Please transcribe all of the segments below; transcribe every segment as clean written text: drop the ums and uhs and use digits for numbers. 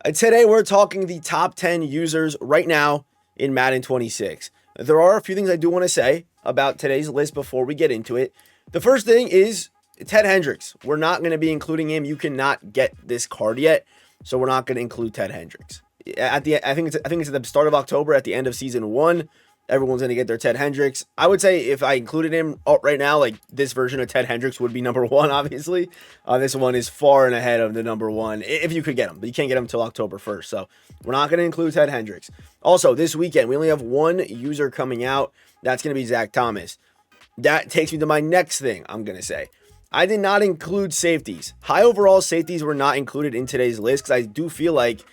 Today, we're talking the top 10 users right now in Madden 26. There are a few things I do want to say about today's list before we get into it. The first thing is Ted Hendricks. We're not going to be including him. You cannot get this card yet, so we're not going to include Ted Hendricks. I think it's at the start of October, at the end of season 1. Everyone's going to get their Ted Hendricks. I would say if I included him right now, like this version of Ted Hendricks would be number 1, obviously. This one is far and ahead of the number 1, if you could get him. But you can't get him until October 1st, so we're not going to include Ted Hendricks. Also, this weekend, we only have one user coming out. That's going to be Zach Thomas. That takes me to my next thing I'm going to say. I did not include safeties. High overall safeties were not included in today's list because I do feel like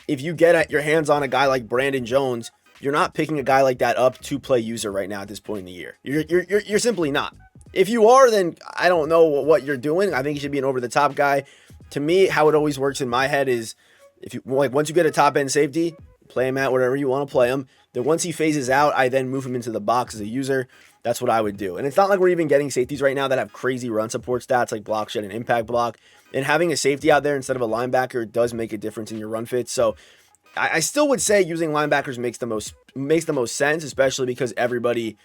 if you get your hands on a guy like Brandon Jones, you're not picking a guy like that up to play user right now at this point in the year. You're simply not. If you are, then I don't know what you're doing. I think you should be an over-the-top guy. To me, how it always works in my head is if you once you get a top-end safety, play him at whatever you want to play him. Then once he phases out, I then move him into the box as a user. That's what I would do. And it's not like we're even getting safeties right now that have crazy run support stats like block shed and impact block. And having a safety out there instead of a linebacker does make a difference in your run fits. So I still would say using linebackers makes the most sense, especially because everybody,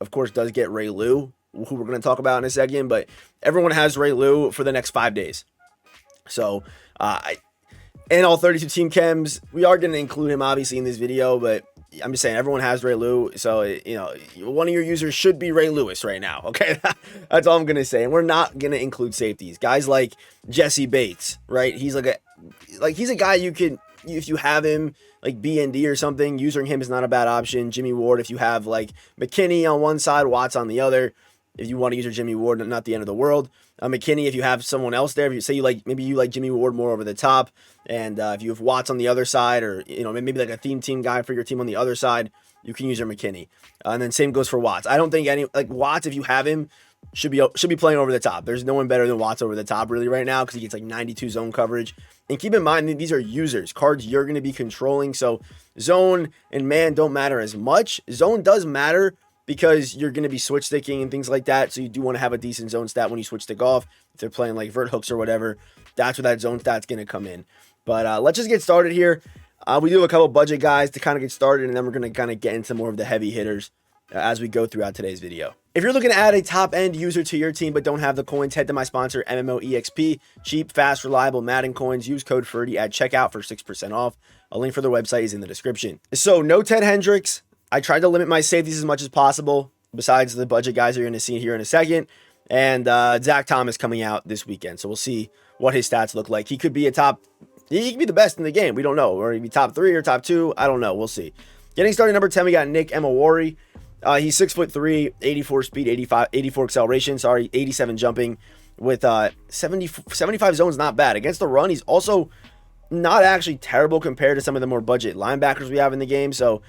of course, does get Ray Lou, who we're going to talk about in a second. But everyone has Ray Lou for the next 5 days. So in all 32 team chems, we are going to include him obviously in this video, but I'm just saying everyone has Ray Lou, so one of your users should be Ray Lewis right now. Okay, that's all I'm gonna say. And we're not gonna include safeties, guys like Jesse Bates, right? He's he's a guy you can, if you have him like B and D or something, using him is not a bad option. Jimmy Ward, if you have like McKinney on one side, Watts on the other. If you want to use your Jimmy Ward, not the end of the world. McKinney, if you have someone else there, if you say maybe you like Jimmy Ward more over the top, and if you have Watts on the other side, or maybe like a theme team guy for your team on the other side, you can use your McKinney. And then same goes for Watts. I don't think Watts, if you have him, should be playing over the top. There's no one better than Watts over the top really right now because he gets like 92 zone coverage. And keep in mind, these are users, cards you're going to be controlling. So zone and man don't matter as much. Zone does matter because you're going to be switch sticking and things like that. So you do want to have a decent zone stat when you switch stick off. If they're playing like vert hooks or whatever, that's where that zone stat's going to come in. But let's just get started here. We do have a couple budget guys to kind of get started, and then we're going to kind of get into more of the heavy hitters as we go throughout today's video. If you're looking to add a top-end user to your team but don't have the coins, head to my sponsor, MMOEXP. Cheap, fast, reliable Madden coins. Use code FERDY at checkout for 6% off. A link for their website is in the description. So no Ted Hendricks. I tried to limit my safeties as much as possible, besides the budget guys you're going to see here in a second. And Zach Thomas coming out this weekend. So we'll see what his stats look like. He could be he could be the best in the game. We don't know. Or he'd be top 3 or top 2. I don't know. We'll see. Getting started number 10, we got Nick Emawari. He's 6'3", 84 speed, 84 acceleration, 87 jumping with 75 zones, not bad. Against the run, he's also not actually terrible compared to some of the more budget linebackers we have in the game. So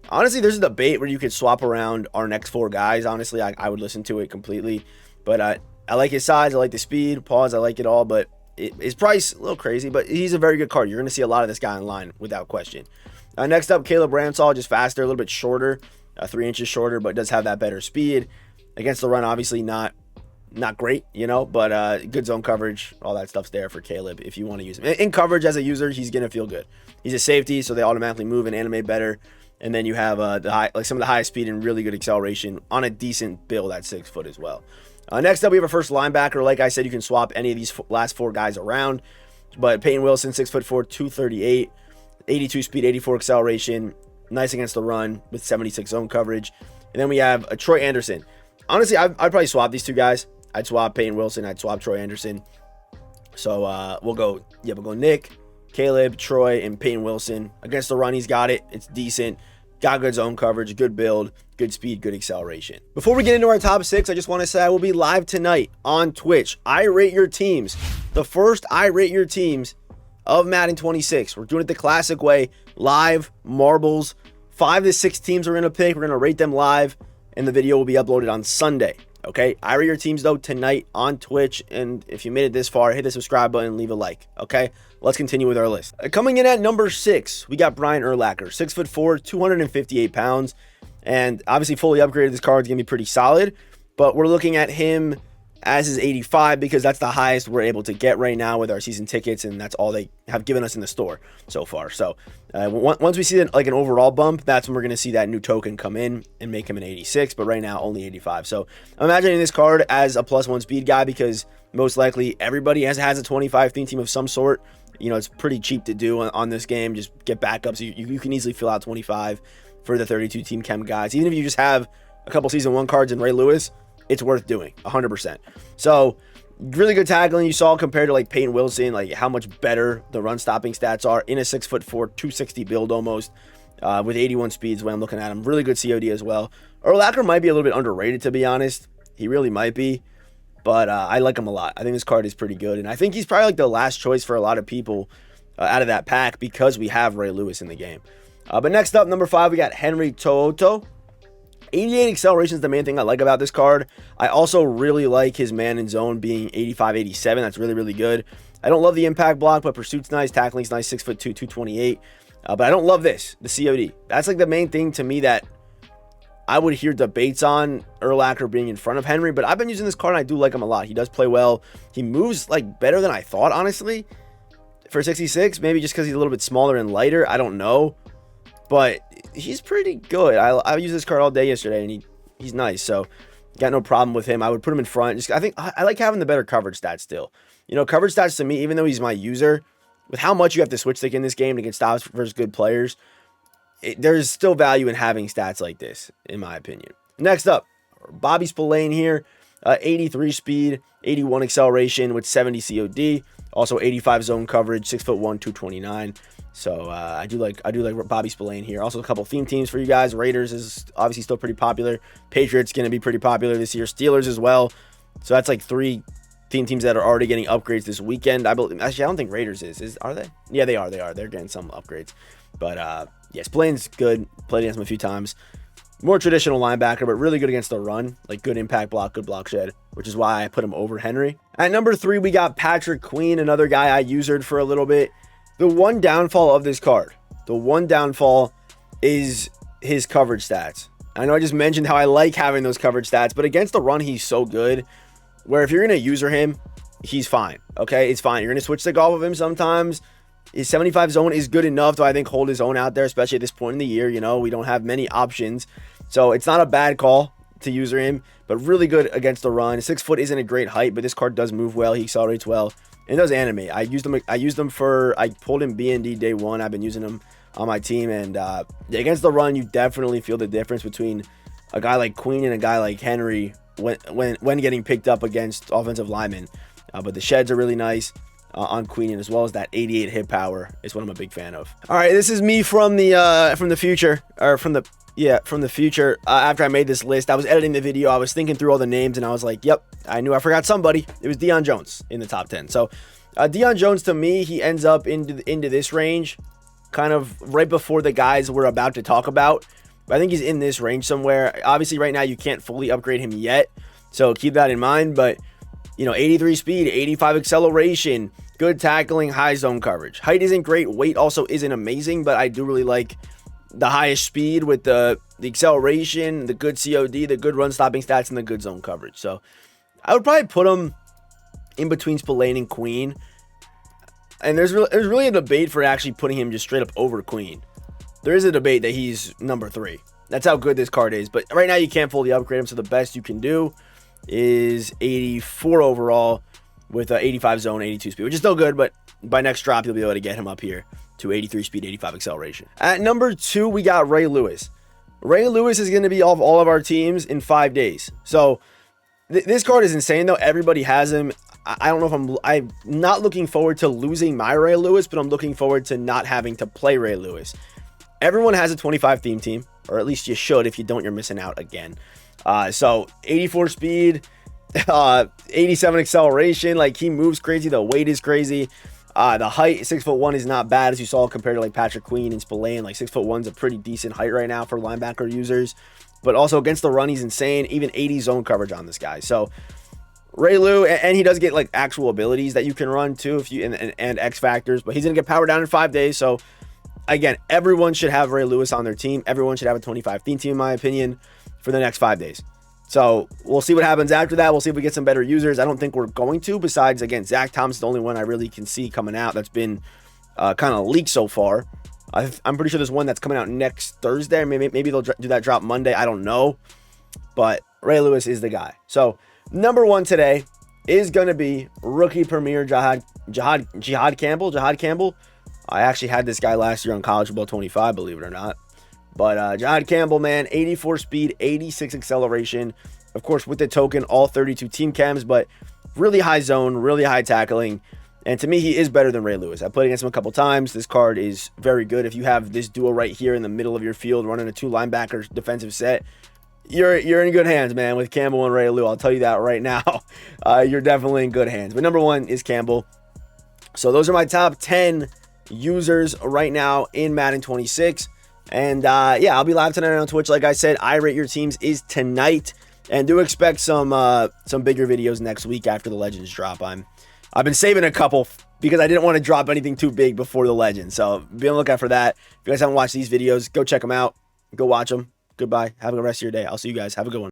honestly, there's a debate where you could swap around our next 4 guys. Honestly, I would listen to it completely. But I like his size. I like the speed. Pause. I like it all. But his price, a little crazy. But he's a very good card. You're going to see a lot of this guy online without question. Next up, Caleb Ramsall, just faster, a little bit shorter. 3 inches shorter, but does have that better speed. Against the run, obviously not great, but good zone coverage. All that stuff's there for Caleb if you want to use him. In coverage as a user, he's going to feel good. He's a safety, so they automatically move and animate better. And then you have some of the highest speed and really good acceleration on a decent build at 6 foot as well. Next up, we have a first linebacker. Like I said, you can swap any of these last 4 guys around. But Peyton Wilson, 6'4", 238, 82 speed, 84 acceleration. Nice against the run with 76 zone coverage. And then we have a Troy Anderson. Honestly, I'd probably swap these 2 guys. I'd swap Peyton Wilson. I'd swap Troy Anderson. So we'll go Nick, Caleb, Troy, and Peyton Wilson. Against the run, he's got it. It's decent. Got good zone coverage, good build, good speed, good acceleration. Before we get into our top 6, I just want to say I will be live tonight on Twitch. I rate your teams. The first I rate your teams of Madden 26. We're doing it the classic way, live, marbles. 5 to 6 teams we're going to pick. We're going to rate them live, and the video will be uploaded on Sunday. Okay, I rate your teams, though, tonight on Twitch, and if you made it this far, hit the subscribe button and leave a like. Okay, let's continue with our list. Coming in at number 6, we got Brian Urlacher, 6'4", 258 pounds, and obviously fully upgraded. This card is going to be pretty solid, but we're looking at him as is 85, because that's the highest we're able to get right now with our season tickets, and that's all they have given us in the store so far. So once we see like an overall bump, that's when we're going to see that new token come in and make him an 86, but right now only 85. So I'm imagining this card as a +1 speed guy, because most likely everybody has a 25 theme team of some sort. You know, it's pretty cheap to do on this game. Just get backups. You can easily fill out 25 for the 32 team chem guys. Even if you just have a couple season 1 cards in Ray Lewis, it's worth doing 100%. So really good tackling. You saw compared to like Peyton Wilson, like how much better the run stopping stats are in a 6'4", 260 build almost, with 81 speeds when I'm looking at him. Really good COD as well. Urlacher might be a little bit underrated, to be honest. He really might be, but I like him a lot. I think this card is pretty good, and I think he's probably like the last choice for a lot of people out of that pack, because we have Ray Lewis in the game. But next up, number 5, we got Henry Toto. 88 acceleration is the main thing I like about this card. I also really like his man in zone being 85, 87. That's really, really good. I don't love the impact block, but pursuit's nice, tackling's nice, 6'2", 228. But I don't love this, the COD. That's like the main thing to me that I would hear debates on Urlacher being in front of Henry, but I've been using this card and I do like him a lot. He does play well. He moves like better than I thought, honestly. For 66, maybe just because he's a little bit smaller and lighter. I don't know. But he's pretty good. I used this card all day yesterday, and he's nice. So got no problem with him. I would put him in front. I think I like having the better coverage stats still. You know, coverage stats to me, even though he's my user, with how much you have to switch stick in this game to get stops versus good players, there's still value in having stats like this, in my opinion. Next up, Bobby Spillane here. 83 speed, 81 acceleration with 70 COD. Also 85 zone coverage, 6'1", 229. So I do like Bobby Spillane here. Also a couple theme teams for you guys. Raiders is obviously still pretty popular. Patriots going to be pretty popular this year. Steelers as well. So that's like 3 theme teams that are already getting upgrades this weekend. Actually, I don't think Raiders are they? Yeah, they are. They're getting some upgrades. But yeah, Spillane's good. Played against him a few times. More traditional linebacker, but really good against the run. Like good impact block, good block shed, which is why I put him over Henry. At number 3, we got Patrick Queen, another guy I usered for a little bit. The one downfall of this card, is his coverage stats. I know I just mentioned how I like having those coverage stats, but against the run, he's so good. Where if you're going to user him, he's fine. Okay, it's fine. You're going to switch stick off of him sometimes. His 75 zone is good enough to, I think, hold his own out there, especially at this point in the year. You know, we don't have many options. So it's not a bad call to user him, but really good against the run. 6 foot isn't a great height, but this card does move well. He accelerates well. And does animate. I pulled him BND day 1. I've been using him on my team. And against the run, you definitely feel the difference between a guy like Queen and a guy like Henry when getting picked up against offensive linemen. But the sheds are really nice on Queen, as well as that 88 hit power is what I'm a big fan of. All right, this is me from the future, after I made this list. I was editing the video, I was thinking through all the names, and I was like, yep, I knew I forgot somebody. It was Deion Jones in the top 10. So Deion Jones, to me, he ends up into this range, kind of right before the guys we're about to talk about. But I think he's in this range somewhere. Obviously, right now, you can't fully upgrade him yet, so keep that in mind. But, you know, 83 speed, 85 acceleration, good tackling, high zone coverage. Height isn't great. Weight also isn't amazing, but I do really like the highest speed with the acceleration, the good COD, the good run stopping stats, and the good zone coverage. So I would probably put him in between Spillane and Queen. And there's really a debate for actually putting him just straight up over Queen. There is a debate that he's number 3. That's how good this card is. But right now you can't fully upgrade him, so the best you can do is 84 overall with 85 zone, 82 speed, which is still good, but by next drop you'll be able to get him up here to 83 speed, 85 acceleration. At number 2, we got Ray Lewis. Ray Lewis is going to be off all of our teams in 5 days. So this card is insane, though. Everybody has him. I don't know if I'm not looking forward to losing my Ray Lewis, but I'm looking forward to not having to play Ray Lewis. Everyone has a 25 theme team, or at least you should. If you don't, you're missing out again. So 84 speed, 87 acceleration. Like, he moves crazy. The weight is crazy. The height, 6'1", is not bad, as you saw, compared to like Patrick Queen and Spillane. Like 6'1" is a pretty decent height right now for linebacker users. But also against the run, he's insane. Even 80 zone coverage on this guy. So Ray Lou, and he does get like actual abilities that you can run too, if you and X factors. But he's gonna get powered down in 5 days. So again, everyone should have Ray Lewis on their team. Everyone should have a 25 theme team, in my opinion, for the next 5 days. So we'll see what happens after that. We'll see if we get some better users. I don't think we're going to, besides, again, Zach Thompson's the only one I really can see coming out that's been kind of leaked so far. I'm pretty sure there's one that's coming out next Thursday. Maybe they'll do that drop Monday. I don't know. But Ray Lewis is the guy. So number one today is going to be rookie premier Jihad Campbell. I actually had this guy last year on College Football 25, believe it or not. But Jihad Campbell, man, 84 speed, 86 acceleration. Of course, with the token, all 32 team chems, but really high zone, really high tackling. And to me, he is better than Ray Lewis. I played against him a couple times. This card is very good. If you have this duo right here in the middle of your field running a 2 linebacker defensive set, you're in good hands, man, with Campbell and Ray Lou. I'll tell you that right now. You're definitely in good hands. But number one is Campbell. So those are my top 10 users right now in Madden 26. And yeah, I'll be live tonight on Twitch. Like I said, I Rate Your Teams is tonight. And do expect some bigger videos next week after the Legends drop. I've been saving a couple because I didn't want to drop anything too big before the Legends. So be on the lookout for that. If you guys haven't watched these videos, go check them out. Go watch them. Goodbye. Have a good rest of your day. I'll see you guys. Have a good one.